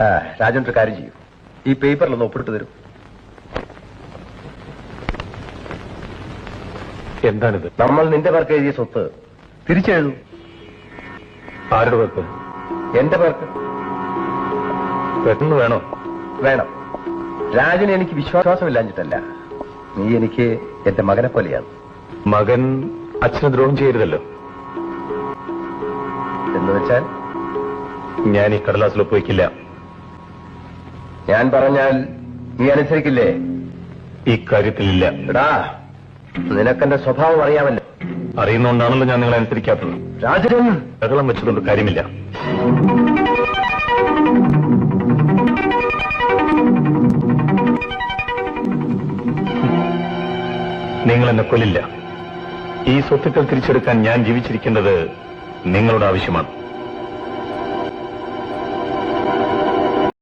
രാജൻ ഒരു കാര്യം ചെയ്യും, ഈ പേപ്പറിലൊന്ന് ഒപ്പിട്ട് തരും. എന്താണിത്? നമ്മൾ നിന്റെ പേർക്ക് എഴുതിയ സ്വത്ത് തിരിച്ചെഴുതും. ആരുടെ പേർക്ക്? എന്റെ പേർക്ക്. പെട്ടെന്ന് വേണോ? വേണം. രാജന് എനിക്ക് വിശ്വാസമില്ലാഞ്ഞിട്ടല്ല, നീ എനിക്ക് എന്റെ മകനെ പോലെയാണ്. മകൻ അച്ഛന് ദ്രോഹം ചെയ്യരുതല്ലോ. എന്ന് വെച്ചാൽ ഞാൻ ഈ കടലാസിൽ ഒപ്പുവയ്ക്കില്ല. ഞാൻ പറഞ്ഞാൽ നീ അനുസരിക്കില്ലേ? ഈ കാര്യത്തിലില്ല. എടാ, നിനക്കെന്റെ സ്വഭാവം അറിയാമല്ലോ. അറിയുന്നോണ്ടാണല്ലോ ഞാൻ നിങ്ങളെ അനുസരിക്കാത്തത്. രാജൻ, ബഹളം വെച്ചതുകൊണ്ട് കാര്യമില്ല. നിങ്ങൾ എന്നെ കൊല്ലില്ല. ഈ സ്വത്തുക്കൾ തിരിച്ചെടുക്കാൻ ഞാൻ ജീവിച്ചിരിക്കേണ്ടത് നിങ്ങളുടെ ആവശ്യമാണ്.